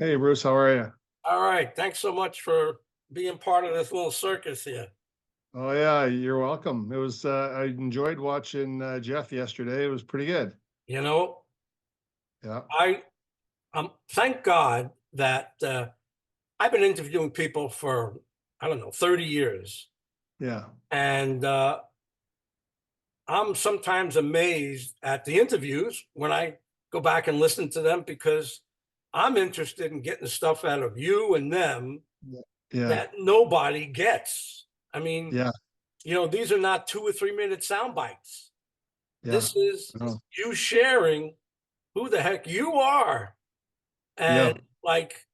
Hey Bruce, how are you? All right. Thanks so much for being part of this little circus here. Oh yeah, you're welcome. I enjoyed watching Jeff yesterday. It was pretty good. You know, Yeah, I thank God that I've been interviewing people for I don't know 30 years, yeah, and I'm sometimes amazed at the interviews when I go back and listen to them because I'm interested in getting stuff out of you and them yeah, yeah, that nobody gets. I mean, yeah, these are not 2 or 3 minute sound bites. yeah. This is Oh, you sharing who the heck you are. And yeah, like,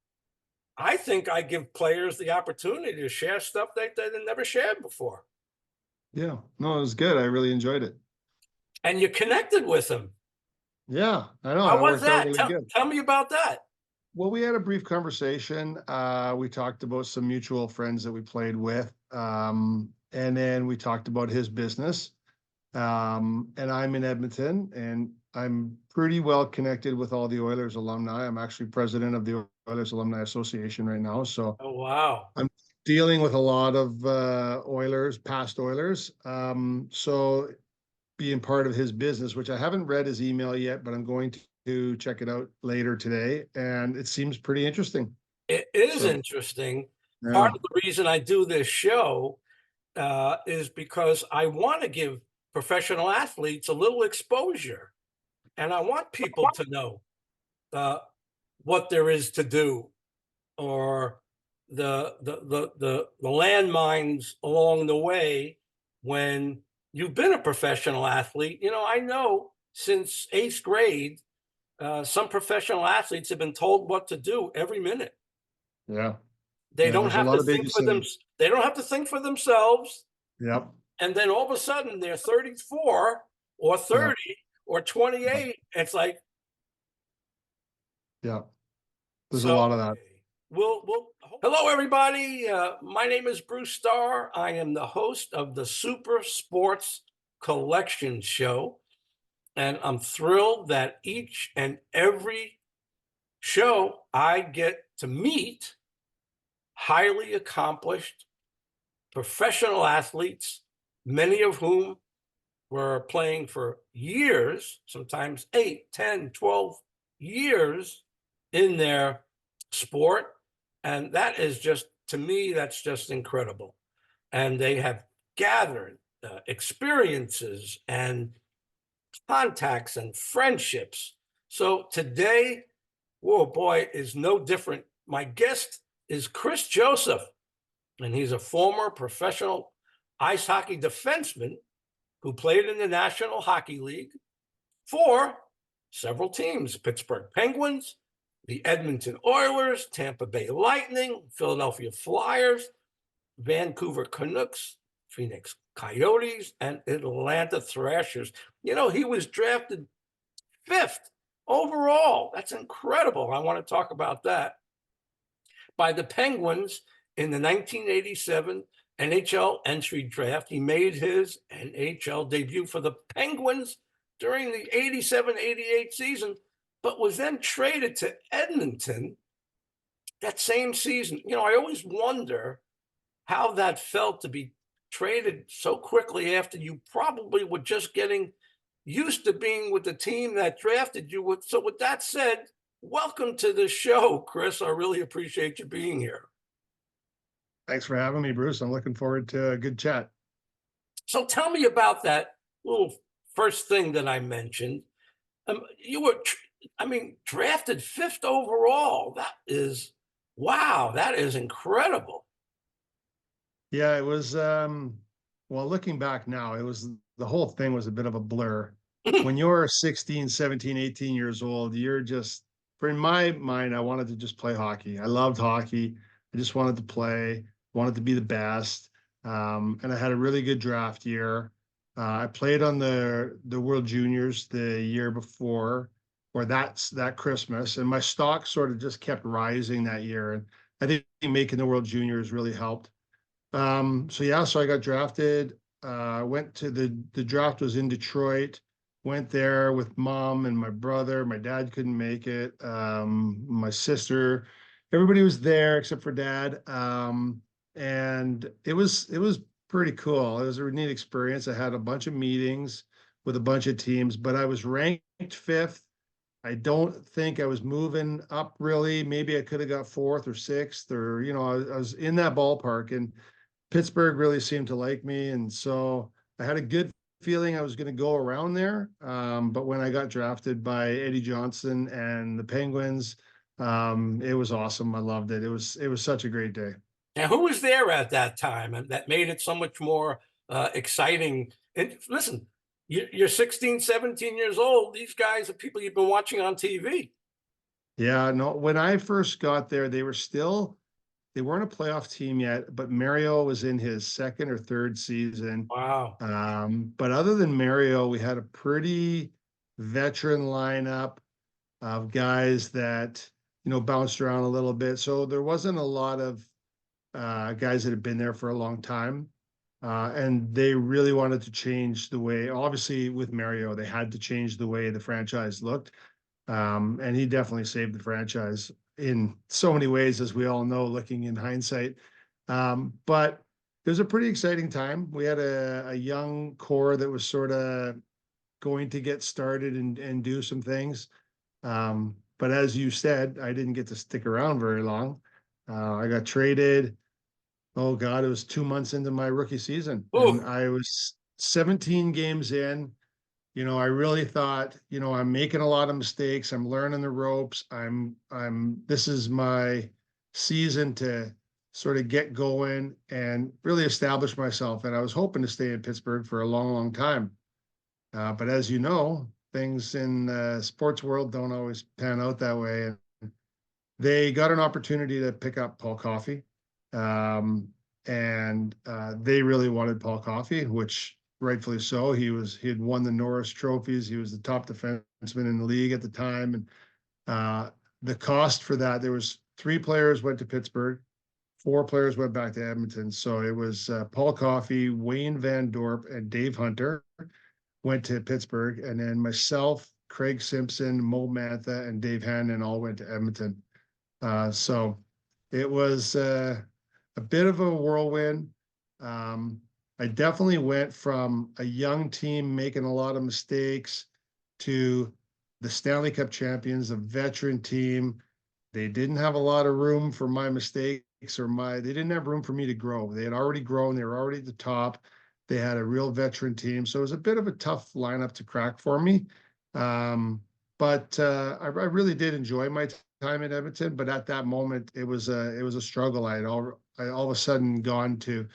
I think I give players the opportunity to share stuff they never shared before. yeah. No, it was good. I really enjoyed it. And you connected with them. Yeah, I know. How It was worked out that? really Tell, good. tell me about that. Well, we had a brief conversation. We talked about some mutual friends that we played with. And then we talked about his business. And I'm in Edmonton, and I'm pretty well connected with all the Oilers alumni. I'm actually president of the Oilers Alumni Association right now, so Oh, wow. I'm dealing with a lot of Oilers, past Oilers. So being part of his business, which I haven't read his email yet, but I'm going to check it out later today, and it seems pretty interesting. It is So interesting. Part yeah, of the reason I do this show is because I want to give professional athletes a little exposure. And I want people to know uh, what there is to do or the landmines along the way when you've been a professional athlete. I know since eighth grade, some professional athletes have been told what to do every minute. yeah, They yeah. don't There's a have lot to of think for them. babysitting. They don't have to think for themselves. Yep, And then all of a sudden, they're 34 or yeah, 30 or yeah, 28. It's like, yeah. There's a so lot of that. we'll hello everybody. My name is Bruce Starr. I am the host of the Super Sports Collection Show, and I'm thrilled that each and every show I get to meet highly accomplished professional athletes, many of whom were playing for years, sometimes 8, 10, 12 years in their sport. And that is just, to me, that's just incredible. And they have gathered experiences and contacts and friendships. So today, oh boy, is no different. My guest is Chris Joseph, and he's a former professional ice hockey defenseman who played in the National Hockey League for several teams: Pittsburgh Penguins, the Edmonton Oilers, Tampa Bay Lightning, Philadelphia Flyers, Vancouver Canucks, Phoenix Coyotes, and Atlanta Thrashers. He was drafted fifth overall. That's incredible. I want to talk about that. By the Penguins in the 1987 NHL entry draft. He made his NHL debut for the Penguins during the 87-88 season, but was then traded to Edmonton that same season. I always wonder how that felt to be traded so quickly after you probably were just getting used to being with the team that drafted you. So with that said, welcome to the show, Chris. I really appreciate you being here. Thanks for having me, Bruce. I'm looking forward to a good chat. So tell me about that little first thing that I mentioned. You were, I mean, drafted fifth overall. That is, wow, that is incredible. Yeah, it was well, looking back now, the whole thing was a bit of a blur. When you're 16, 17, 18 years old, you're just for in my mind, I wanted to just play hockey. I loved hockey. I just wanted to play, wanted to be the best. And I had a really good draft year. I played on the World Juniors the year before, or that Christmas, and my stock sort of just kept rising that year. And I think making the World Juniors really helped. So yeah, so I got drafted. Went to the draft was in Detroit. went there with mom and my brother. My dad couldn't make it. My sister, everybody was there except for dad. And it was pretty cool. It was a neat experience. I had a bunch of meetings with a bunch of teams, but I was ranked fifth. I don't think I was moving up really. Maybe I could have got fourth or sixth, or I was in that ballpark. And Pittsburgh really seemed to like me, and so I had a good feeling I was going to go around there. But when I got drafted by Eddie Johnson and the Penguins, it was awesome. I loved it. It was such a great day. And who was there at that time and that made it so much more exciting? And listen, you're 16, 17 years old. These guys are people you've been watching on TV. Yeah, no, when I first got there, they weren't a playoff team yet, but Mario was in his second or third season. Wow. But other than Mario, we had a pretty veteran lineup of guys that bounced around a little bit. So there wasn't a lot of guys that had been there for a long time, and they really wanted to change the way. Obviously, with Mario, they had to change the way the franchise looked, and he definitely saved the franchise in so many ways, as we all know, looking in hindsight. But it was a pretty exciting time. We had a young core that was sort of going to get started and do some things. But as you said, I didn't get to stick around very long. I got traded. Oh God, it was 2 months into my rookie season, and Oh, I was 17 games in. I really thought, I'm making a lot of mistakes. I'm learning the ropes. This is my season to sort of get going and really establish myself. And I was hoping to stay in Pittsburgh for a long, long time. But as you know, things in the sports world don't always pan out that way. And they got an opportunity to pick up Paul Coffey. Um, and they really wanted Paul Coffey, which rightfully so. He had won the Norris trophies. He was the top defenseman in the league at the time. And the cost for that, there was 3 players went to Pittsburgh, 4 players went back to Edmonton. So it was Paul Coffey, Wayne Van Dorp, and Dave Hunter went to Pittsburgh. And then myself, Craig Simpson, Mo Mantha, and Dave Hannon all went to Edmonton. So it was a bit of a whirlwind. Um, I definitely went from a young team making a lot of mistakes to the Stanley Cup champions, a veteran team. They didn't have a lot of room for my mistakes they didn't have room for me to grow. They had already grown. They were already at the top. They had a real veteran team. So it was a bit of a tough lineup to crack for me. But I really did enjoy my time in Edmonton. But at that moment, it was a struggle. I all of a sudden gone to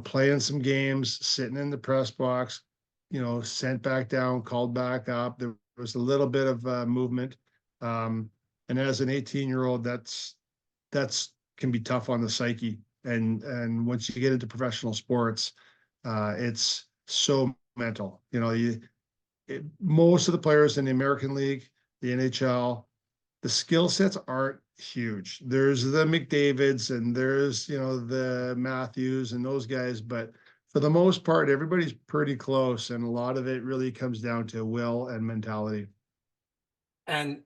playing some games, sitting in the press box, sent back down, called back up. There was a little bit of movement. Um, and as an 18-year-old, that's can be tough on the psyche. And once you get into professional sports, it's so mental. Most of the players in the American League, the NHL, the skill sets aren't huge. There's the McDavids and there's, the Matthews and those guys, but for the most part, everybody's pretty close. And a lot of it really comes down to will and mentality. and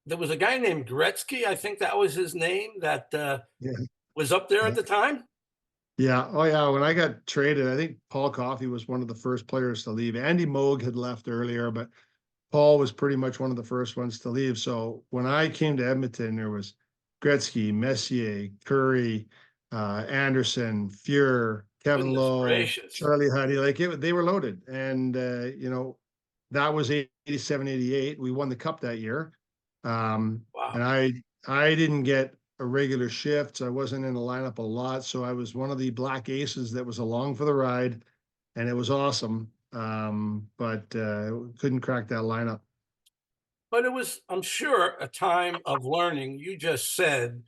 there was a guy named Gretzky. I think that was his name that Yeah. was up there Yeah. at the time. Yeah. Oh, yeah. When I got traded, I think Paul Coffey was one of the first players to leave. Andy Moog had left earlier, but Paul was pretty much one of the first ones to leave. So when I came to Edmonton, there was Gretzky, Messier, Curry, Anderson, Fuhr, Kevin Goodness Lowe, gracious! Charlie Huddy. They were loaded. And, that was 87, 88. We won the cup that year. And Wow. I didn't get a regular shift. I wasn't in the lineup a lot. So I was one of the black aces that was along for the ride, and it was awesome. But couldn't crack that lineup. But it was, I'm sure, a time of learning. You just said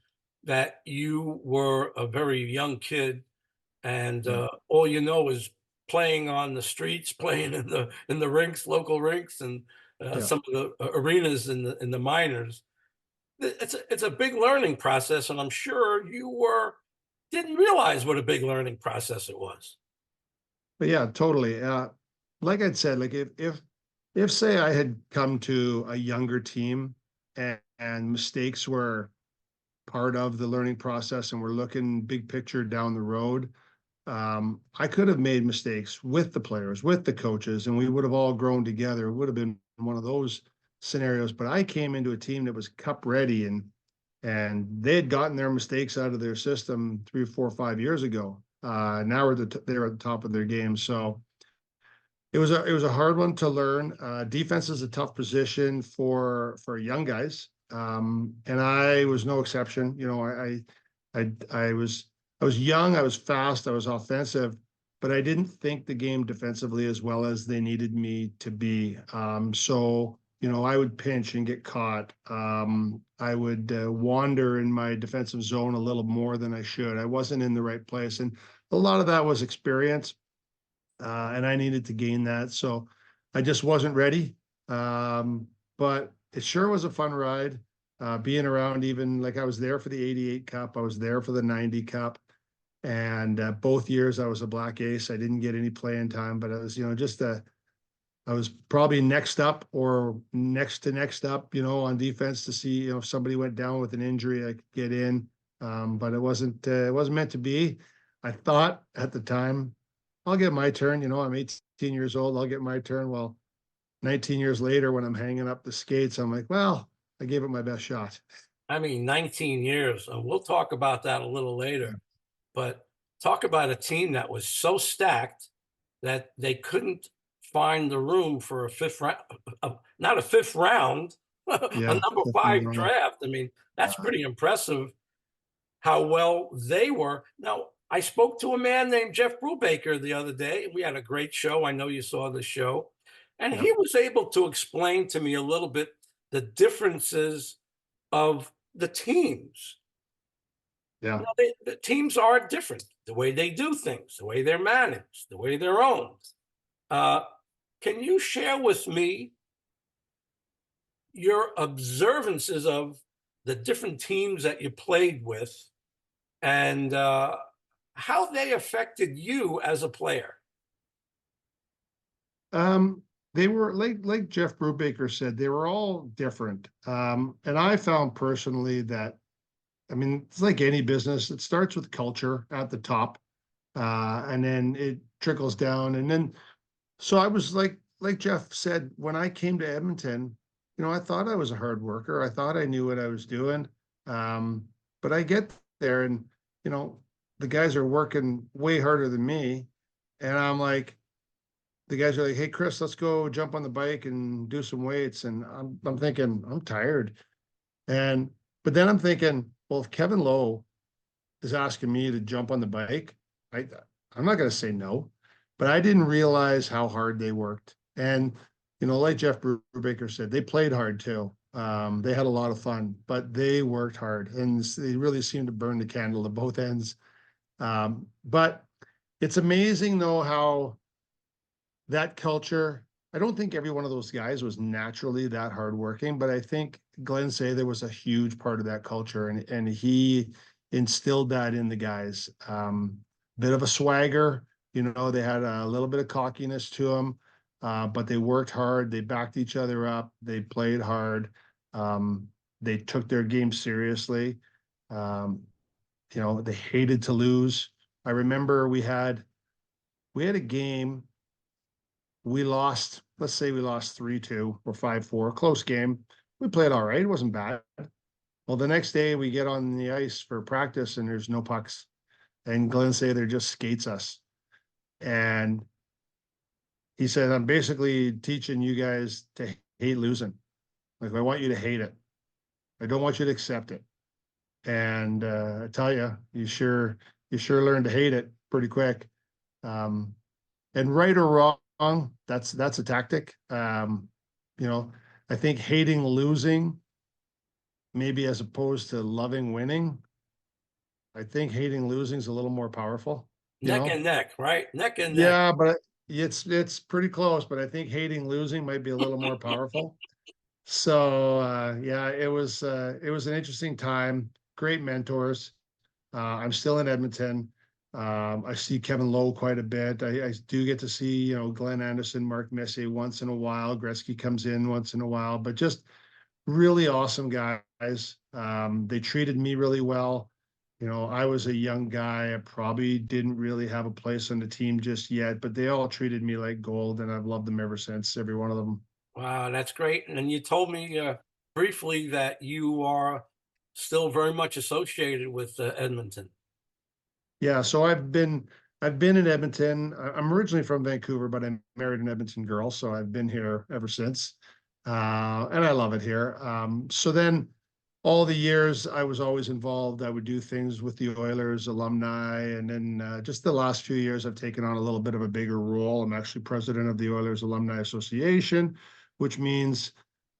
that you were a very young kid, and Yeah. all you know is playing on the streets, playing in the rinks, local rinks, and Yeah. some of the arenas in the minors. It's a big learning process, and I'm sure you were didn't realize what a big learning process it was. But yeah, totally. like I'd said, like if say I had come to a younger team and mistakes were part of the learning process and we're looking big picture down the road, I could have made mistakes with the players, with the coaches, and we would have all grown together. It would have been one of those scenarios. But I came into a team that was cup ready and they had gotten their mistakes out of their system 3, 4, 5 years ago. Now they're at the top of their game. So it was a hard one to learn. Defense is a tough position for young guys, and I was no exception. You know, I was young, I was fast, I was offensive, but I didn't think the game defensively as well as they needed me to be. So you know, I would pinch and get caught. I would wander in my defensive zone a little more than I should. I wasn't in the right place, and a lot of that was experience, and I needed to gain that. So I just wasn't ready. But it sure was a fun ride. Being around, even like I was there for the 88 Cup, I was there for the 90 Cup. And both years I was a black ace. I didn't get any playing time, but I was, you know, I was probably next up or next to next up, you know, on defense to see, you know, if somebody went down with an injury, I could get in. But it wasn't meant to be. I thought at the time, I'll get my turn. You know, I'm 18 years old. I'll get my turn. Well, 19 years later, when I'm hanging up the skates, I'm like, well, I gave it my best shot. I mean, 19 years, and we'll talk about that a little later. But talk about a team that was so stacked that they couldn't find the room for a fifth round, not a fifth round, a Yeah, number five definitely. draft. I mean, that's pretty impressive how well they were. Now, I spoke to a man named Jeff Brubaker the other day. We had a great show. I know you saw the show. And Yeah, he was able to explain to me a little bit the differences of the teams. yeah. Now, the teams are different, the way they do things, the way they're managed, the way they're owned. Uh, can you share with me your observances of the different teams that you played with and how they affected you as a player? Um, they were like Jeff Brubaker said, they were all different. And I found personally that, I mean, it's like any business, it starts with culture at the top, and then it trickles down. And then, so I was like Jeff said, when I came to Edmonton, you know, I thought I was a hard worker. I thought I knew what I was doing. Um, but I get there and, you know, the guys are working way harder than me. And I'm like, the guys are like, "Hey, Chris, let's go jump on the bike and do some weights." And I'm thinking, I'm tired. And but then I'm thinking, well, if Kevin Lowe is asking me to jump on the bike, I I'm not going to say no. But I didn't realize how hard they worked. And you know, like Jeff Brubaker said, they played hard too. They had a lot of fun, but they worked hard, and they really seemed to burn the candle at both ends. But it's amazing though how that culture, I don't think every one of those guys was naturally that hardworking, but I think Glenn Sather was a huge part of that culture, and he instilled that in the guys. Bit of a swagger, you know, they had a little bit of cockiness to them, but they worked hard. They backed each other up. They played hard. Um, they took their game seriously. Um, you know, they hated to lose. I remember we had a game, we lost, let's say we lost 3-2 or 5-4, close game. We played all right. It wasn't bad. Well, the next day we get on the ice for practice and there's no pucks. And Glenn Sather just skates us. And he said, I'm basically teaching you guys to hate losing. Like, I want you to hate it. I don't want you to accept it. And I tell you, you sure learn to hate it pretty quick. Um, and right or wrong, that's a tactic. You know, I think hating losing, maybe as opposed to loving winning, I think hating losing is a little more powerful, you Neck know? and neck, right? Neck and neck. Yeah, but it's pretty close, but I think hating losing might be a little more powerful. So yeah, it was an interesting time, great mentors. I'm still in Edmonton. I see Kevin Lowe quite a bit. I do get to see, Glenn Anderson, Mark Messier once in a while. Gretzky comes in once in a while, but just really awesome guys. They treated me really well. I was a young guy. I probably didn't really have a place on the team just yet, but they all treated me like gold, and I've loved them ever since, every one of them. Wow, that's great. And you told me briefly that you are still very much associated with Edmonton. Yeah, so I've been in Edmonton. I'm originally from Vancouver, but I married an Edmonton girl, so I've been here ever since, and I love it here. So then, all the years I was always involved. I would do things with the Oilers alumni, and then just the last few years, I've taken on a little bit of a bigger role. I'm actually president of the Oilers Alumni Association, which means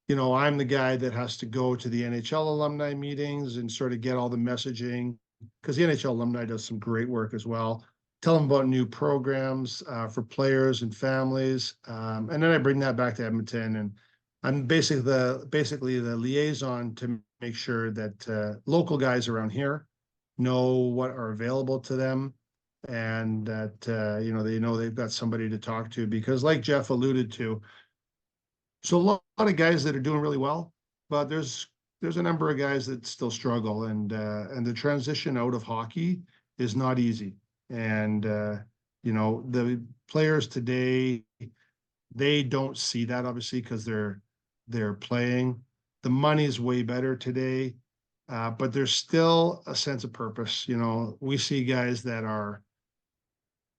I'm the guy that has to go to the NHL alumni meetings and sort of get all the messaging because the NHL alumni does some great work as well. Tell them about new programs for players and families, and then I bring that back to Edmonton, and I'm basically the liaison to make sure that local guys around here know what are available to them, and that they know they've got somebody to talk to because, like Jeff alluded to, so a lot of guys that are doing really well, but there's a number of guys that still struggle, and the transition out of hockey is not easy. And the players today, they don't see that obviously because they're playing. The money's way better today, but there's still a sense of purpose. We see guys that are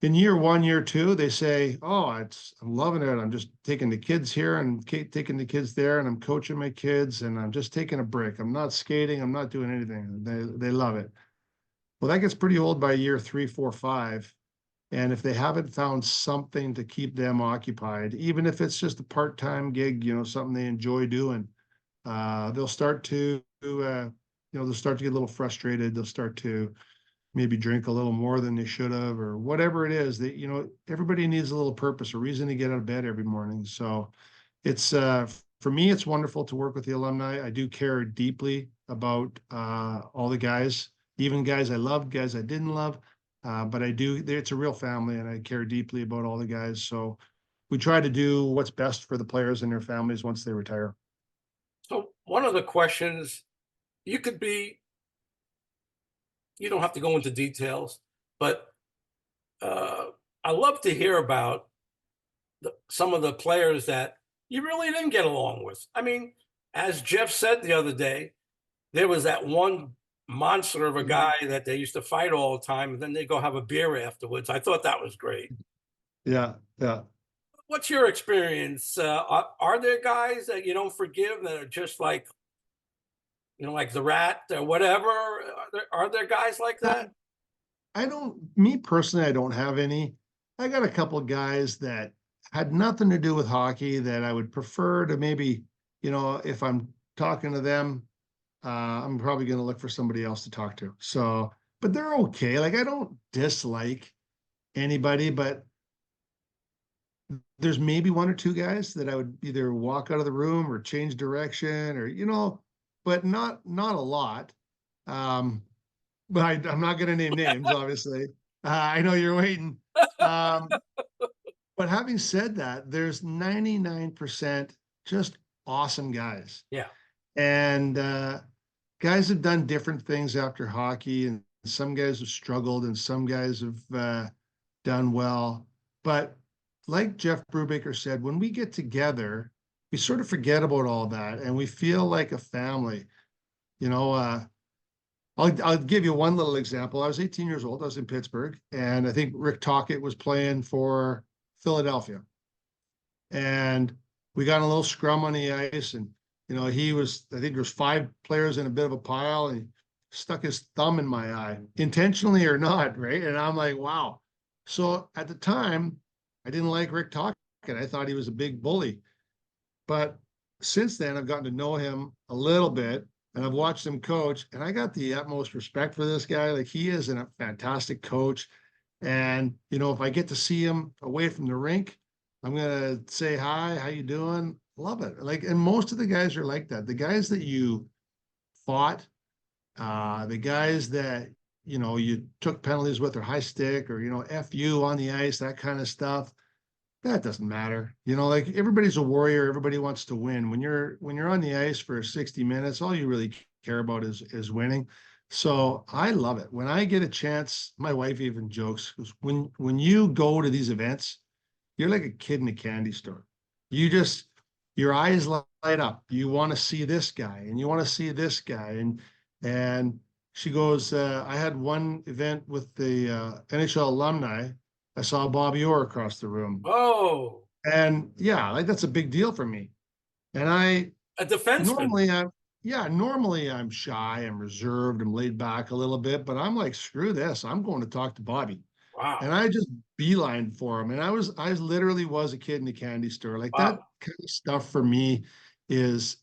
in year one, year two, they say, "Oh, I'm loving it. I'm just taking the kids here and taking the kids there, and I'm coaching my kids, and I'm just taking a break. I'm not skating. I'm not doing anything." They love it. Well, that gets pretty old by year three, four, five, and if they haven't found something to keep them occupied, even if it's just a part-time gig, something they enjoy doing, they'll start to, they'll start to get a little frustrated. They'll start to maybe drink a little more than they should have, or whatever it is that, everybody needs a little purpose, a reason to get out of bed every morning. So it's, for me, it's wonderful to work with the alumni. I do care deeply about all the guys, even guys I loved, guys I didn't love. But it's a real family, and I care deeply about all the guys. So we try to do what's best for the players and their families once they retire. So one of the questions you could be, you don't have to go into details, but uh, I love to hear about some of the players that you really didn't get along with. I mean, as Jeff said the other day, there was that one monster of a guy that they used to fight all the time, and then they go have a beer afterwards. I thought that was great. Yeah, yeah. What's your experience? Are there guys that you don't forgive that are just like, like the rat or whatever? Are there guys like that? Me personally, I don't have any. I got a couple of guys that had nothing to do with hockey that I would prefer to maybe, if I'm talking to them, I'm probably going to look for somebody else to talk to. So, but they're okay. Like, I don't dislike anybody, but there's maybe one or two guys that I would either walk out of the room or change direction or, but not a lot. Um, but I'm not going to name names, obviously. I know you're waiting. Um, but having said that, there's 99% just awesome guys. Yeah. And guys have done different things after hockey, and some guys have struggled, and some guys have done well. But like Jeff Brubaker said, when we get together, we sort of forget about all that, and we feel like a family. You know, I'll give you one little example. I was 18 years old. I was in Pittsburgh, and I think Rick Tocchet was playing for Philadelphia. And we got a little scrum on the ice, and I think there was five players in a bit of a pile, and he stuck his thumb in my eye, intentionally or not, right? And I'm like, wow. So at the time, I didn't like Rick Tocchet. I thought he was a big bully. But since then, I've gotten to know him a little bit, and I've watched him coach, and I got the utmost respect for this guy. Like, he is a fantastic coach. And, if I get to see him away from the rink, I'm going to say, hi, how you doing? Love it. Like, and most of the guys are like that. The guys that you fought, the guys that you took penalties with their high stick or, F you on the ice, that kind of stuff. That doesn't matter. Like everybody's a warrior. Everybody wants to win. When you're on the ice for 60 minutes, all you really care about is winning. So I love it. When I get a chance, my wife even jokes, when you go to these events, you're like a kid in a candy store. You just your eyes light up. You want to see this guy and you want to see this guy. And she goes, I had one event with the NHL alumni. I saw Bobby Orr across the room. Oh, And yeah, like that's a big deal for me. And I a defenseman. normally I'm yeah, normally I'm shy, I'm reserved, I'm laid back a little bit, but I'm like, screw this. I'm going to talk to Bobby. And Wow. I just beeline for him. And I literally was a kid in the candy store. Like that Wow. kind of stuff for me is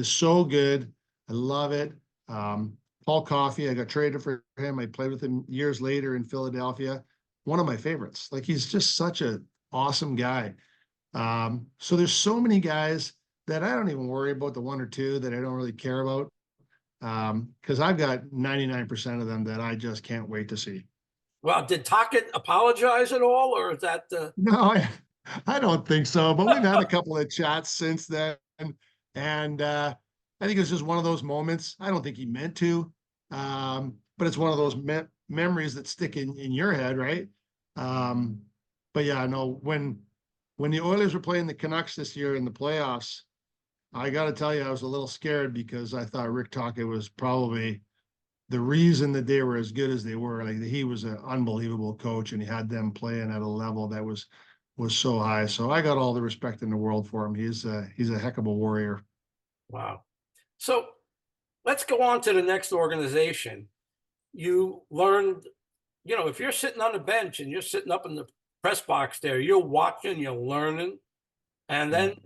so good. I love it. Paul Coffey, I got traded for him. I played with him years later in Philadelphia. One of my favorites. Like he's just such a awesome guy. So there's so many guys that I don't even worry about the one or two that I don't really care about. Because I've got 99% of them that I just can't wait to see. Well, did Tocchet apologize at all, or is that No, I don't think so. But we've had a couple of chats since then, and I think it's just one of those moments. I don't think he meant to, but it's one of those memories that stick in your head, right? Um, but yeah, no. When the Oilers were playing the Canucks this year in the playoffs, I got to tell you, I was a little scared because I thought Rick Tocchet was probably the reason that they were as good as they were. Like he was an unbelievable coach and he had them playing at a level that was so high. So I got all the respect in the world for him. He's a heck of a warrior. wow? So let's go on to the next organization. You learned, if you're sitting on the bench and you're sitting up in the press box there, you're watching, you're learning, and Yeah. then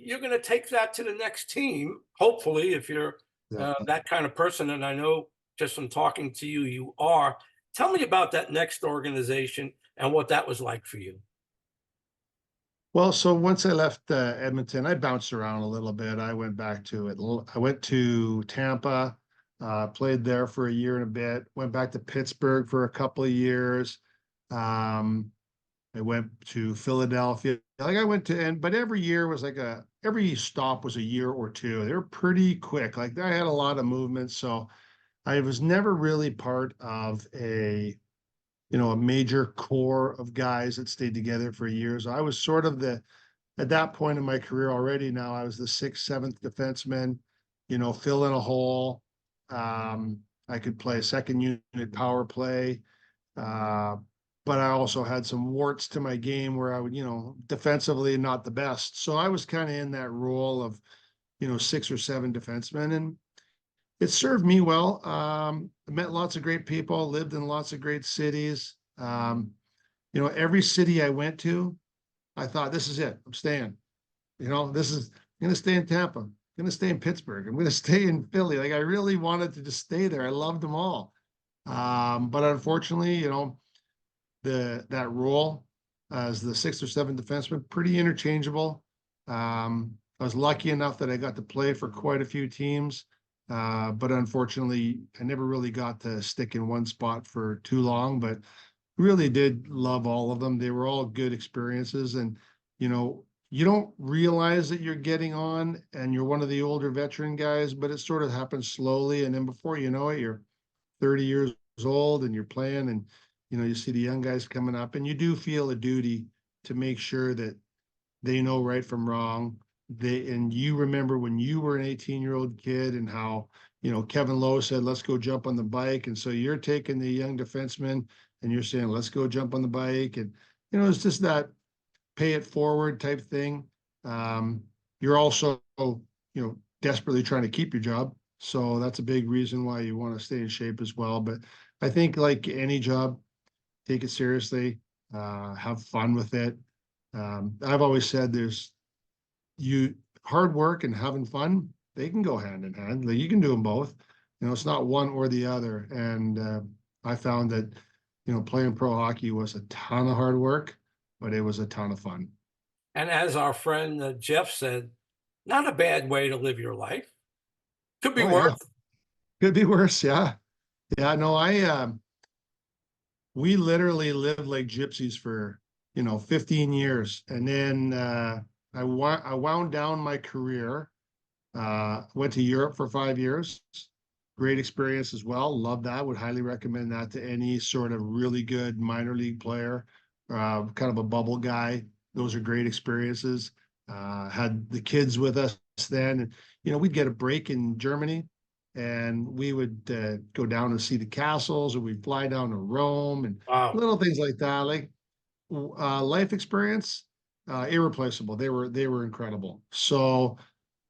you're going to take that to the next team. Hopefully, if you're Yeah. that kind of person, and I know just from talking to you, you are. Tell me about that next organization and what that was like for you. Well, so once I left Edmonton, I bounced around a little bit. I went back to it. I went to Tampa, played there for a year and a bit. Went back to Pittsburgh for a couple of years. Um, I went to Philadelphia. Like I went to, but every year was like every stop was a year or two. They were pretty quick. Like I had a lot of movement. So I was never really part of a major core of guys that stayed together for years. I was sort of at that point in my career already now, I was the sixth, seventh defenseman, fill in a hole. I could play second unit power play. Uh, but I also had some warts to my game where I would, defensively not the best. So I was kind of in that role of, six or seven defensemen, and it served me well. I met lots of great people, lived in lots of great cities. Every city I went to, I thought, this is it. I'm staying. I'm going to stay in Tampa. I'm going to stay in Pittsburgh. I'm going to stay in Philly. Like I really wanted to just stay there. I loved them all. But unfortunately, that role as the sixth or seventh defenseman, pretty interchangeable. I was lucky enough that I got to play for quite a few teams, but unfortunately, I never really got to stick in one spot for too long. But really did love all of them. They were all good experiences, and you don't realize that you're getting on, and you're one of the older veteran guys, but it sort of happens slowly, and then before you know it, you're 30 years old and you're playing and you see the young guys coming up and you do feel a duty to make sure that they know right from wrong. And you remember when you were an 18-year-old kid and how, Kevin Lowe said, let's go jump on the bike. And so you're taking the young defenseman and you're saying, let's go jump on the bike. And, it's just that pay it forward type thing. Um, you're also, desperately trying to keep your job. So that's a big reason why you want to stay in shape as well. But I think like any job, take it seriously, have fun with it. I've always said you hard work and having fun, they can go hand in hand. Like you can do them both. It's not one or the other. And I found that, playing pro hockey was a ton of hard work, but it was a ton of fun. And as our friend Jeff said, not a bad way to live your life. Could be Oh worse. yeah, could be worse. Yeah, Yeah, no, we literally lived like gypsies for, 15 years. And then I wound down my career, went to Europe for 5 years. Great experience as well. Love that. Would highly recommend that to any sort of really good minor league player, kind of a bubble guy. Those are great experiences. Had the kids with us then, and we'd get a break in Germany, and we would go down and see the castles, or we'd fly down to Rome, and Wow. little things like that. Like life experience, irreplaceable. They were incredible. So,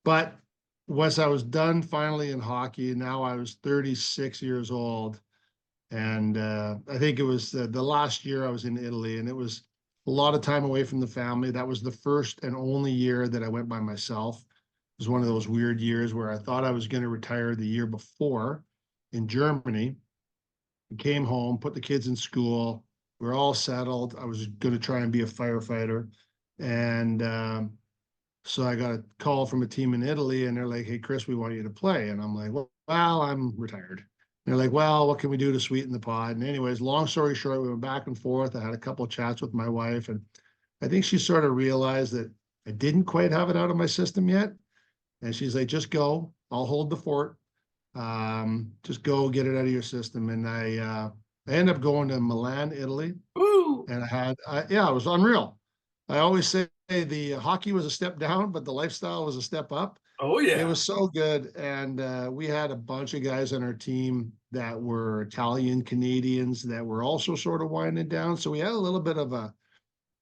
but once I was done finally in hockey, now I was 36 years old, and I think it was the last year I was in Italy, and it was a lot of time away from the family. That was the first and only year that I went by myself. It was one of those weird years where I thought I was going to retire the year before in Germany. Came home, put the kids in school. We're all settled. I was going to try and be a firefighter, and so I got a call from a team in Italy, and they're like, "Hey, Chris, we want you to play." And I'm like, "Well, I'm retired." And they're like, "Well, what can we do to sweeten the pot?" And anyways, long story short, we went back and forth. I had a couple of chats with my wife, and I think she sort of realized that I didn't quite have it out of my system yet. And she's like, "Just go. I'll hold the fort. Just go get it out of your system." And I ended up going to Milan, Italy, Woo. and yeah, it was unreal. I always say the hockey was a step down, but the lifestyle was a step up. Oh It yeah. was so good, and we had a bunch of guys on our team that were Italian Canadians that were also sort of winding down. So we had a little bit of a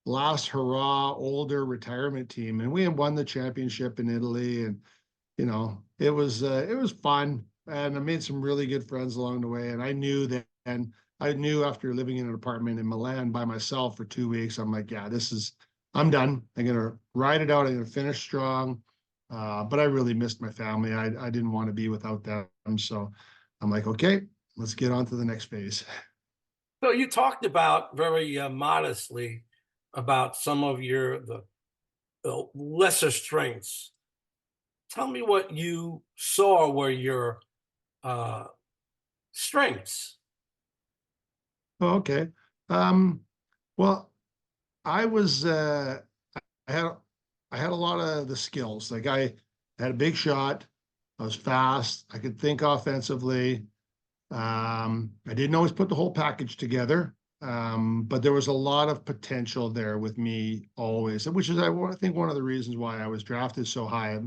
last hurrah, older retirement team, and we had won the championship in Italy, and it was fun, and I made some really good friends along the way. And I knew after living in an apartment in Milan by myself for 2 weeks, I'm like, yeah, I'm done. I'm gonna ride it out. I'm gonna finish strong. But I really missed my family. I didn't want to be without them. So I'm like, okay, let's get on to the next phase. So you talked about very modestly about some of the lesser strengths. Tell me what you saw were your uh, strengths. Oh, okay. Um, well, I was I had I had a lot of the skills. Like I had a big shot. I was fast. I could think offensively. I didn't always put the whole package together, but there was a lot of potential there with me always, which is I think one of the reasons why I was drafted so high.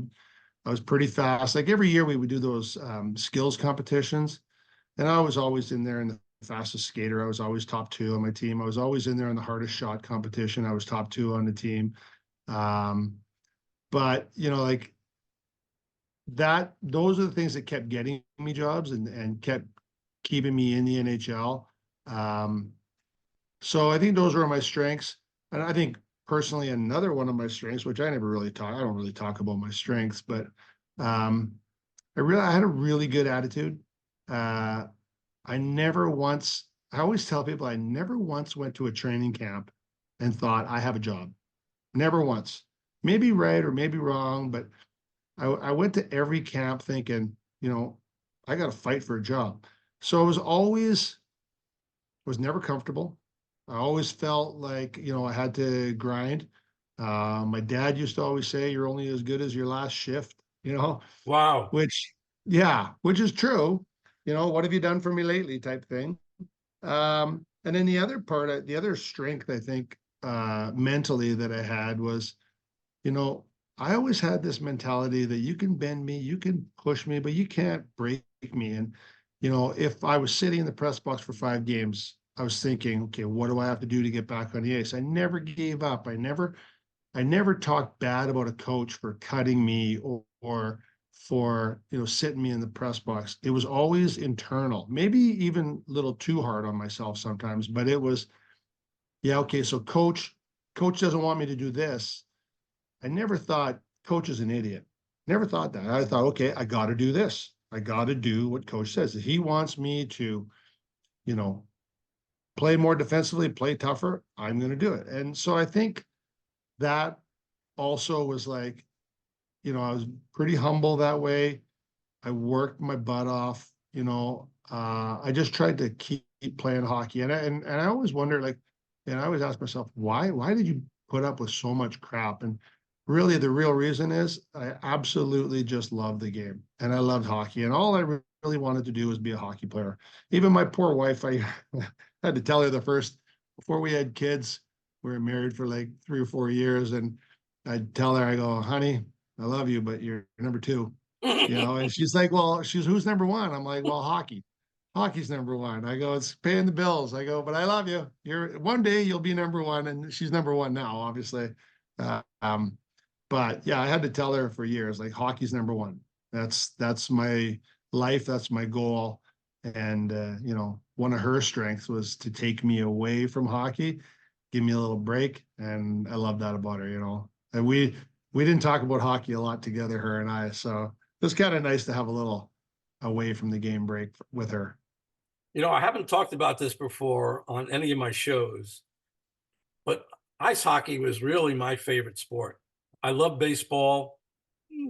I was pretty fast. Like every year we would do those skills competitions, and I was always in there in the fastest skater. I was always top two on my team. I was always in there in the hardest shot competition. I was top two on the team. Um, but like that, those are the things that kept getting me jobs and kept keeping me in the NHL. Um, so I think those were my strengths. And I think personally, another one of my strengths, which I don't really talk about my strengths, but um, I had a really good attitude. Uh, I never once, I always tell people I never once went to a training camp and thought I have a job. Never once. Maybe right or maybe wrong, but I went to every camp thinking, I got to fight for a job. So I was never comfortable. I always felt like, I had to grind. My dad used to always say, "You're only as good as your last shift," Wow. which, yeah, which is true. What have you done for me lately type thing. And then the other strength I think mentally that I had was, you know, I always had this mentality that you can bend me, you can push me, but you can't break me. And, if I was sitting in the press box for 5 games, I was thinking, okay, what do I have to do to get back on the ice? I never gave up. I never talked bad about a coach for cutting me or for, sitting me in the press box. It was always internal, maybe even a little too hard on myself sometimes, but it was, yeah, okay, so coach doesn't want me to do this. I never thought coach is an idiot. Never thought that. I thought, okay, I got to do this. I got to do what coach says. If he wants me to, you know, play more defensively, play tougher, I'm going to do it. And so I think that also was like, I was pretty humble that way. I worked my butt off. I just tried to keep playing hockey, and I always wonder, like, and I always ask myself, why did you put up with so much crap? And really, the real reason is I absolutely just love the game, and I loved hockey, and all I really wanted to do was be a hockey player. Even my poor wife, I had to tell her the first before we had kids, we were married for like 3 or 4 years, and I'd tell her, I go, honey, I love you, but you're number two. And she's like, well, who's number one? I'm like, well, hockey. Hockey's number one. I go, it's paying the bills. I go, but I love you. You're one day you'll be number one, and she's number one now, obviously. Uh, um, but yeah, I had to tell her for years, like hockey's number one. That's my life. That's my goal. And one of her strengths was to take me away from hockey, give me a little break, and I love that about her. And we didn't talk about hockey a lot together, her and I. So it was kind of nice to have a little away from the game break with her. I haven't talked about this before on any of my shows, but ice hockey was really my favorite sport. I love baseball.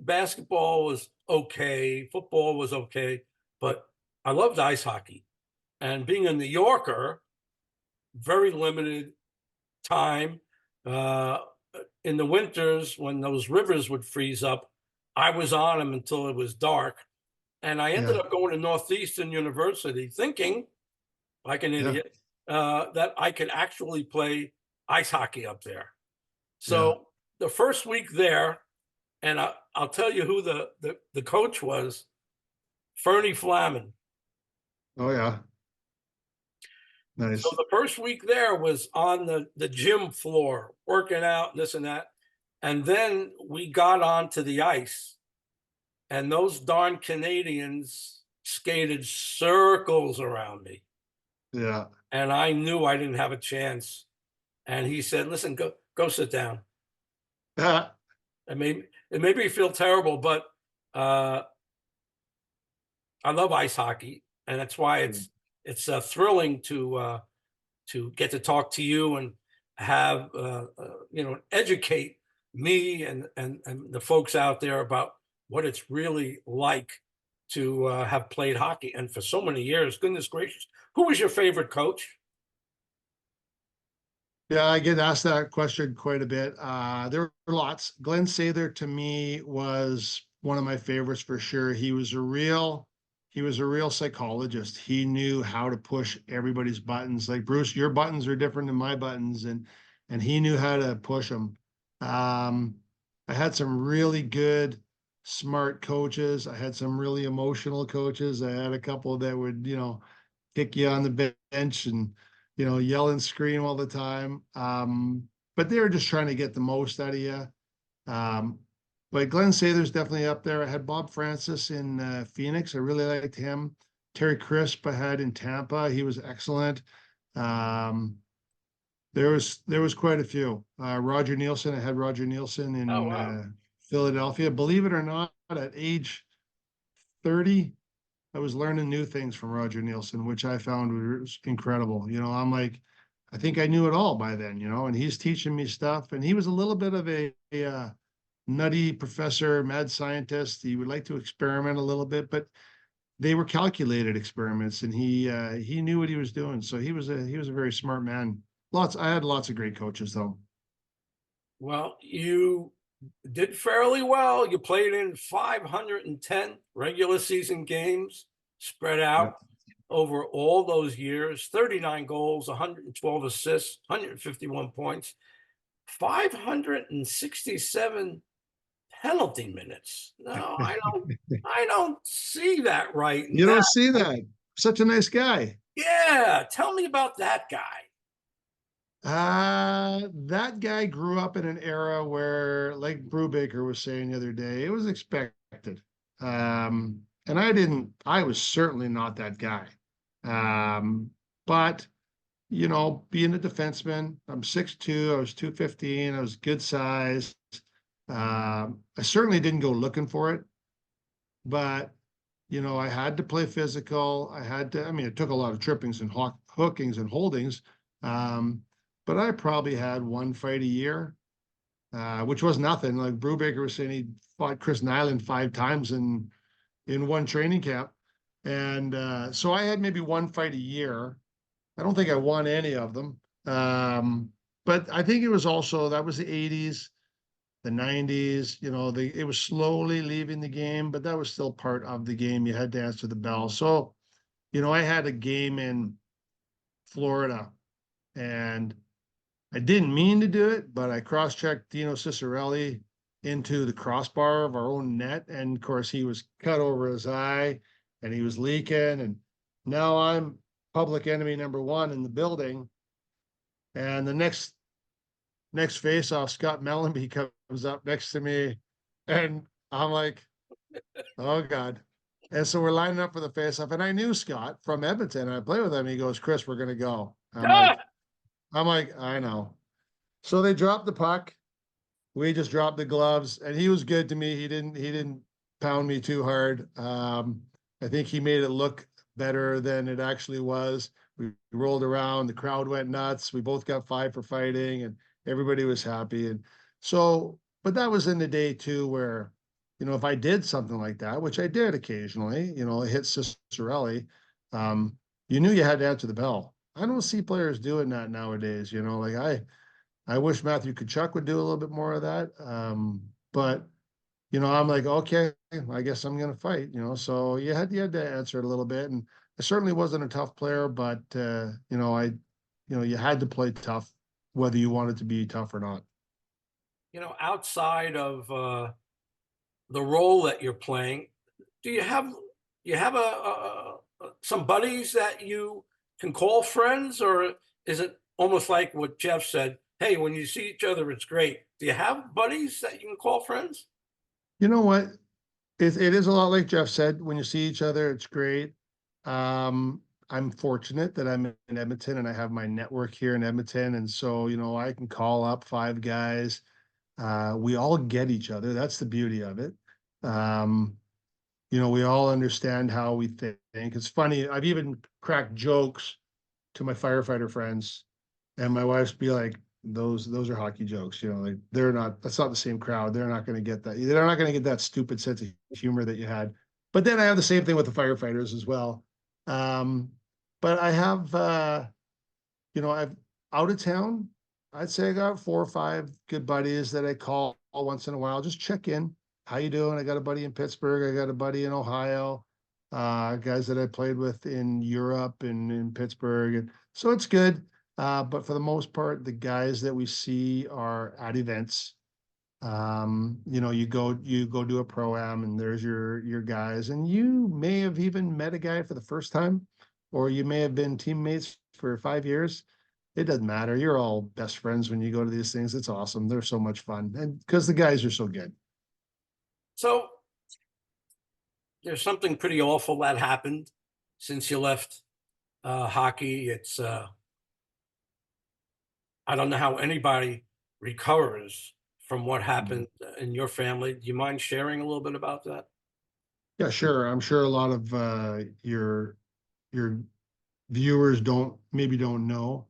Basketball was okay. Football was okay, but I loved ice hockey. And being a New Yorker, very limited time. Uh, in the winters, when those rivers would freeze up, I was on them until it was dark. And I ended Yeah, up going to Northeastern University thinking, like an yeah, idiot, that I could actually play ice hockey up there. yeah. So the first week there, and I'll tell you who the coach was, Fernie Flamin. Oh yeah, So nice. the first week there was on the gym floor, working out, this and that. And then we got onto the ice, and those darn Canadians skated circles around me. Yeah. And I knew I didn't have a chance. And he said, listen, go sit down. It made me feel terrible, but uh, I love ice hockey, and that's why it's thrilling to get to talk to you and have educate me and the folks out there about what it's really like to have played hockey and for so many years. Goodness gracious, who was your favorite coach? Yeah, I get asked that question quite a bit. There were lots. Glenn Sather to me was one of my favorites for sure. He was a real psychologist. He knew how to push everybody's buttons. Like Bruce, your buttons are different than my buttons, and he knew how to push them. Um, I had some really good, smart coaches. I had some really emotional coaches. I had a couple that would, kick you on the bench and yell and scream all the time. But they were just trying to get the most out of you. Um, but Glenn Sather's definitely up there. I had Bob Francis in Phoenix. I really liked him. Terry Crisp I had in Tampa. He was excellent. Um, there was quite a few. Roger Nielsen. I had Roger Nielsen Oh in wow. Philadelphia. Believe it or not, at age 30, I was learning new things from Roger Nielsen, which I found was incredible. I'm like, I think I knew it all by then, and he's teaching me stuff. And he was a little bit of a nutty professor, mad scientist. He would like to experiment a little bit, but they were calculated experiments, and he knew what he was doing. So he was a very smart man. I had lots of great coaches though. Well, you did fairly well. You played in 510 regular season games spread Yeah. out over all those years, 39 goals, 112 assists, 151 points, 567 penalty minutes. No, I don't see that right You now. don't see that. Such a nice guy. Yeah, tell me about that guy. That guy grew up in an era where, like Brubaker was saying the other day, it was expected. And I was certainly not that guy. But, being a defenseman, I'm 6'2", I was 215, I was good size. I certainly didn't go looking for it, but I had to play physical. I mean, it took a lot of trippings and hookings and holdings. Um, but I probably had one fight a year, which was nothing. Like Brubaker was saying, he fought Chris Nyland 5 times in one training camp. And so I had maybe one fight a year. I don't think I won any of them. But I think it was also that was the 80s, the 90s, it was slowly leaving the game, but that was still part of the game. You had to answer the bell. So, I had a game in Florida and I didn't mean to do it, but I cross-checked Dino Cicerelli into the crossbar of our own net. And of course, he was cut over his eye and he was leaking. And now I'm public enemy number one in the building. And the next face off, Scott Mellenby comes up next to me. And I'm like, oh God. And so we're lining up for the face off. And I knew Scott from Edmonton. And I play with him. He goes, Chris, we're going to go. I'm like, I know. So they dropped the puck. We just dropped the gloves, and he was good to me. He didn't pound me too hard. I think he made it look better than it actually was. We rolled around, the crowd went nuts. We both got 5 for fighting, and everybody was happy. And so, but that was in the day too, where if I did something like that, which I did occasionally, I hit Cicerelli, um, you knew you had to answer the bell. I don't see players doing that nowadays. Like I wish Matthew Kachuk would do a little bit more of that. But I'm like, okay, I guess I'm gonna fight. So you had to answer it a little bit, and I certainly wasn't a tough player, but you had to play tough, whether you wanted to be tough or not. Outside of the role that you're playing, do you have some buddies that you can call friends, or is it almost like what Jeff said? Hey, when you see each other, it's great. Do you have buddies that you can call friends? You know what? It is a lot like Jeff said. When you see each other, it's great. I'm fortunate that I'm in Edmonton and I have my network here in Edmonton, and so I can call up 5 guys. We all get each other. That's the beauty of it. Um, we all understand how we think. It's funny. I've even cracked jokes to my firefighter friends, and my wife's be like, "Those are hockey jokes." Like they're not. That's not the same crowd. They're not going to get that. They're not going to get that stupid sense of humor that you had. But then I have the same thing with the firefighters as well. Um, but I have, I've out of town. I'd say I got 4 or 5 good buddies that I call once in a while, just check in. How you doing? I got a buddy in Pittsburgh. I got a buddy in Ohio. Guys that I played with in Europe and in Pittsburgh, and so it's good. But for the most part, the guys that we see are at events. You go do a pro-am and there's your guys, and you may have even met a guy for the first time, or you may have been teammates for 5 years. It doesn't matter. You're all best friends when you go to these things. It's awesome. They're so much fun. And because the guys are so good. So there's something pretty awful that happened since you left hockey. It's I don't know how anybody recovers from what happened in your family. Do you mind sharing a little bit about that? Yeah, sure. I'm sure a lot of your viewers don't know.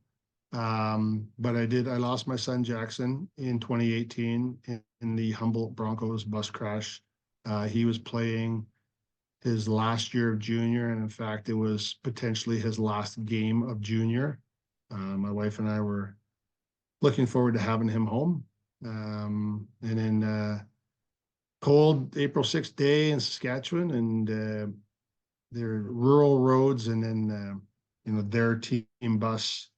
But I lost my son Jackson in 2018 in the Humboldt Broncos bus crash. He was playing his last year of junior, and in fact, it was potentially his last game of junior. My wife and I were looking forward to having him home. And then cold April 6th day in Saskatchewan, and they're rural roads, and then their team bus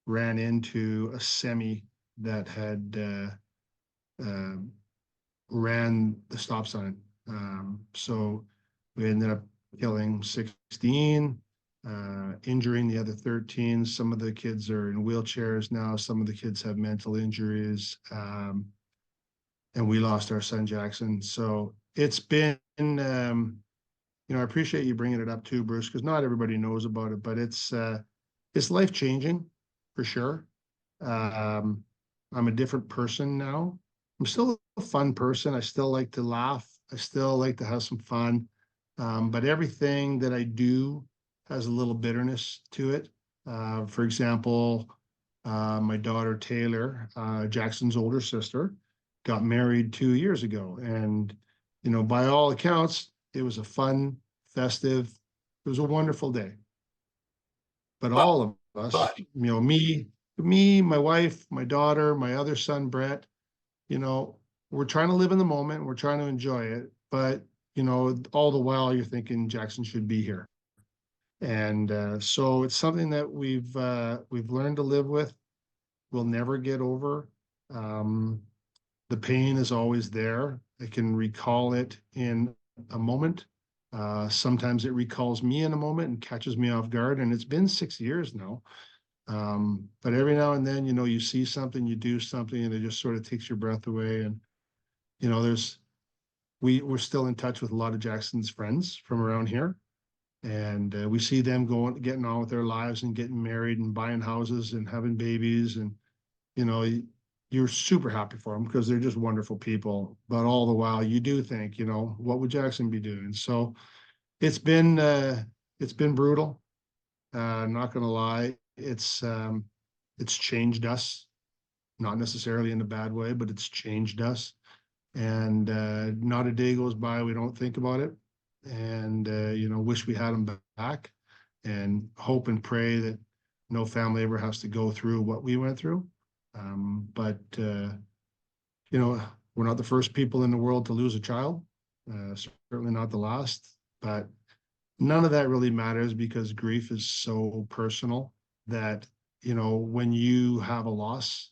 ran into a semi that had uh, ran the stop sign. So we ended up killing 16, injuring the other 13. Some of the kids are in wheelchairs now. Some of the kids have mental injuries. And we lost our son Jackson. So it's been, I appreciate you bringing it up too, Bruce, because not everybody knows about it, but it's life changing for sure. Um, I'm a different person now. I'm still a fun person. I still like to laugh. I still like to have some fun. But everything that I do has a little bitterness to it. For example, my daughter Taylor, Jackson's older sister, got married 2 years ago. And, by all accounts, it was a fun, festive, It was a wonderful day. But But all of us, but me, my wife, my daughter, my other son, Brett, you know, we're trying to live in the moment. We're trying to enjoy it. But, all the while you're thinking Jackson should be here. And so it's something that we've learned to live with. We'll never get over. Um, the pain is always there. I can recall it in a moment. Sometimes it recalls me in a moment and catches me off guard. And it's been 6 years now. But every now and then, you see something, you do something, and it just sort of takes your breath away. And there's we're still in touch with a lot of Jackson's friends from around here, and we see them getting on with their lives and getting married and buying houses and having babies, and you know you're super happy for them because they're just wonderful people. But all the while, you do think, what would Jackson be doing? So it's been uh, it's been brutal. I'm not gonna lie. It's changed us, not necessarily in a bad way, but it's changed us. And not a day goes by we don't think about it, and wish we had them back, and hope and pray that no family ever has to go through what we went through. But we're not the first people in the world to lose a child, certainly not the last. But none of that really matters because grief is so personal that when you have a loss,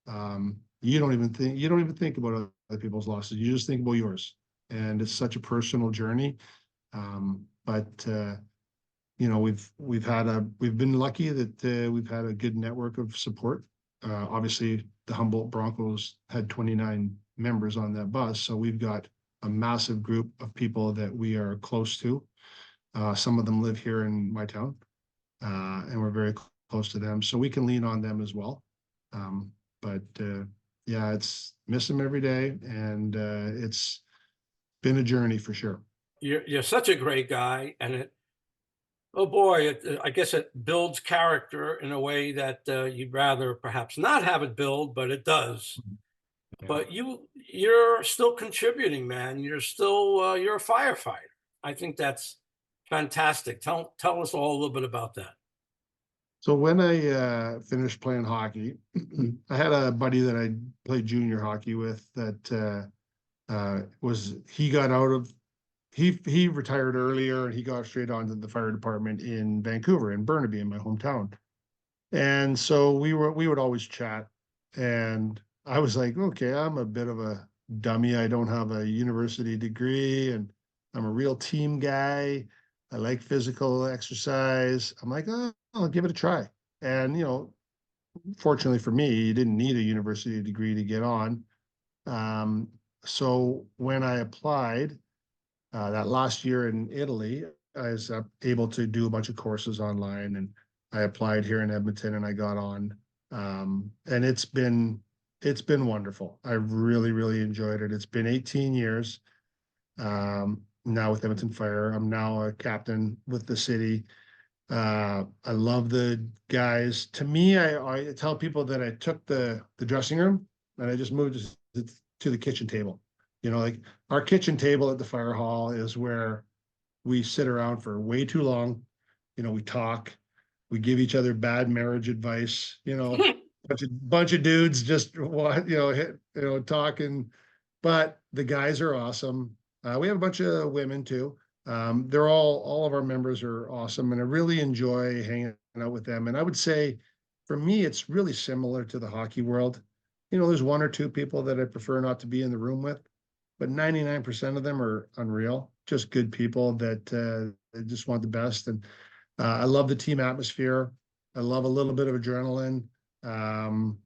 you don't even think about other people's losses. You just think about yours, and it's such a personal journey. But we've been lucky that we've had a good network of support. Obviously, the Humboldt Broncos had 29 members on that bus, so we've got a massive group of people that we are close to. Some of them live here in my town, and we're very close to them, so we can lean on them as well. But yeah, it's miss them every day, and it's been a journey for sure. you're such a great guy, and oh boy, I guess it builds character in a way that you'd rather perhaps not have it build, but it does. Yeah. But you're still contributing, man. You're a firefighter. I think that's fantastic. Tell us all a little bit about that. So when I finished playing hockey, I had a buddy that I played junior hockey with that was he got out of he retired earlier and he got straight onto the fire department in Vancouver, in Burnaby, in my hometown. And so we would always chat. And I was like, okay, I'm a bit of a dummy. I don't have a university degree, and I'm a real team guy. I like physical exercise. I'm like, oh, I'll give it a try. And fortunately for me, you didn't need a university degree to get on. Um, so when I applied that last year in Italy, I was able to do a bunch of courses online, and I applied here in Edmonton, and I got on. And it's been wonderful. I really, really enjoyed it. It's been 18 years now with Edmonton Fire. I'm now a captain with the city. I love the guys. To me, I tell people that I took the dressing room and I just moved to the kitchen table. Like our kitchen table at the fire hall is where we sit around for way too long. We talk, we give each other bad marriage advice. Bunch of dudes just talking, but the guys are awesome. We have a bunch of women too. They're all of our members are awesome, and I really enjoy hanging out with them. And I would say, for me, it's really similar to the hockey world. There's one or two people that I prefer not to be in the room with, but 99% of them are unreal, just good people that just want the best. And I love the team atmosphere. I love a little bit of adrenaline. Um,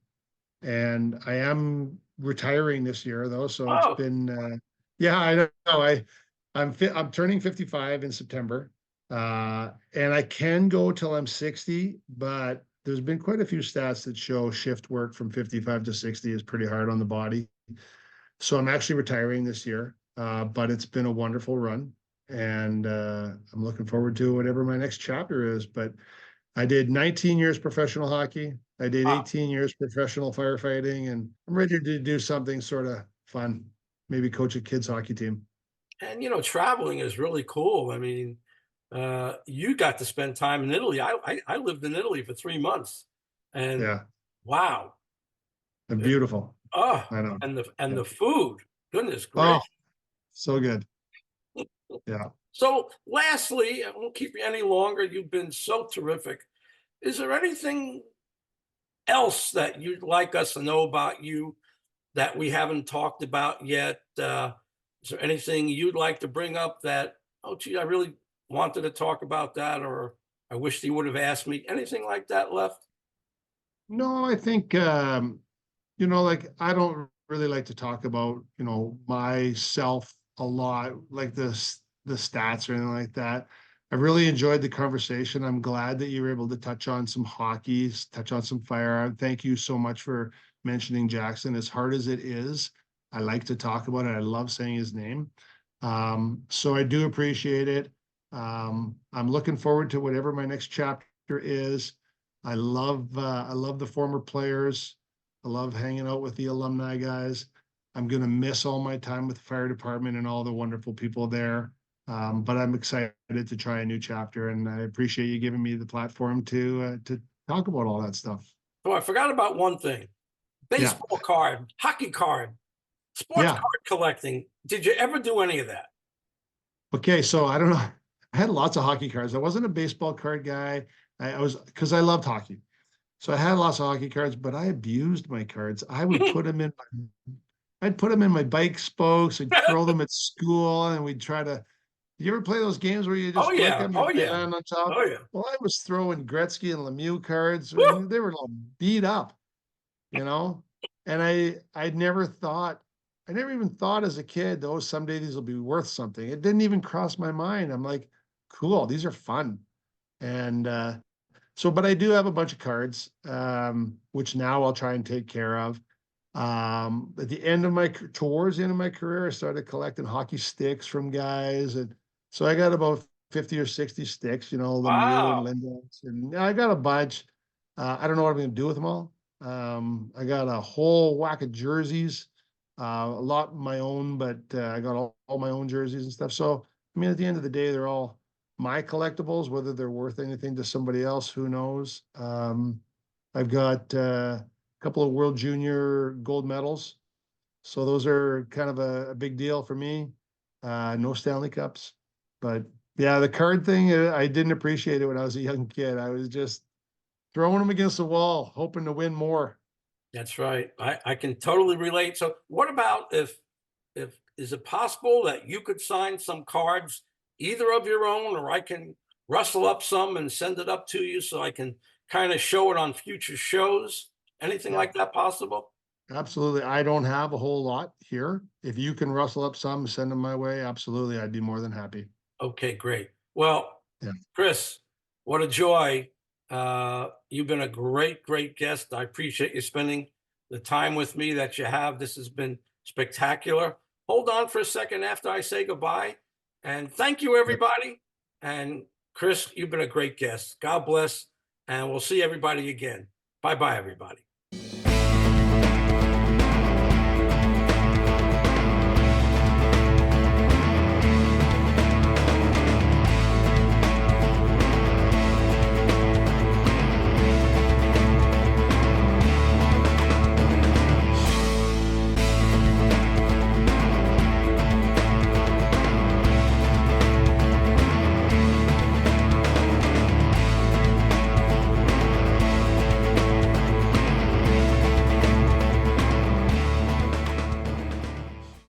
and I am retiring this year though, so it's Oh, been yeah, I know. I'm turning 55 in September. And I can go till I'm 60, but there's been quite a few stats that show shift work from 55 to 60 is pretty hard on the body. So I'm actually retiring this year. But it's been a wonderful run, and I'm looking forward to whatever my next chapter is. But I did 19 years professional hockey. I did wow. 18 years professional firefighting, and I'm ready to do something sort of fun. Maybe coach a kids hockey team. And traveling is really cool. I mean, you got to spend time in Italy. I lived in Italy for 3 months, and Yeah. wow, And it, beautiful. oh, I know. and Yeah. the food, goodness Oh, gracious. so good. Yeah. So, lastly, I won't keep you any longer. You've been so terrific. Is there anything else that you'd like us to know about you that we haven't talked about yet? Is there anything you'd like to bring up that, oh, gee, I really wanted to talk about that, or I wish he would have asked me? Anything like that left? No, I think like I don't really like to talk about, myself a lot, like the stats or anything like that. I really enjoyed the conversation. I'm glad that you were able to touch on some hockey, touch on some firearm. Thank you so much for mentioning Jackson. As hard as it is, I like to talk about it. I love saying his name. So I do appreciate it. I'm looking forward to whatever my next chapter is. I love the former players. I love hanging out with the alumni guys. I'm going to miss all my time with the fire department and all the wonderful people there. But I'm excited to try a new chapter, and I appreciate you giving me the platform to talk about all that stuff. Oh, I forgot about one thing: Yeah, baseball card, hockey card, sports yeah. card collecting. Did you ever do any of that? Okay, so I don't know. I had lots of hockey cards. I wasn't a baseball card guy. I was because I loved hockey. So I had lots of hockey cards, but I abused my cards. I'd put them in my bike spokes and throw them at school, and we'd try to. You ever play those games where you Oh just lick yeah, them oh and yeah, land on top? oh yeah. Well, I was throwing Gretzky and Lemieux cards, Woo! and they were all beat up, you know. And I never even thought as a kid, oh, someday these will be worth something. It didn't even cross my mind. I'm like, cool, these are fun, and but I do have a bunch of cards, which now I'll try and take care of. At the end of towards the end of my career, I started collecting hockey sticks from guys, and so I got about 50 or 60 sticks, Lemieux and Wow, Lindos, and I got a bunch. I don't know what I'm going to do with them all. I got a whole whack of jerseys, a lot my own, but I got all my own jerseys and stuff. So, I mean, at the end of the day, they're all my collectibles. Whether they're worth anything to somebody else, who knows? I've got a couple of World Junior gold medals. So those are kind of a big deal for me. No Stanley Cups, but yeah, the card thing, I didn't appreciate it when I was a young kid. I was just throwing them against the wall, hoping to win more. that's right. I can totally relate. So, what about if is it possible that you could sign some cards, either of your own, or I can rustle up some and send it up to you so I can kind of show it on future shows? Anything Yeah, like that possible? absolutely. I don't have a whole lot here. If you can rustle up some, send them my way. Absolutely. I'd be more than happy. Okay, great. Well, Yeah. Chris, what a joy. You've been a great, great guest. I appreciate you spending the time with me that you have. This has been spectacular. Hold on for a second after I say goodbye. And thank you, Yeah. everybody. And Chris, you've been a great guest. God bless. And we'll see everybody again. Bye bye, everybody.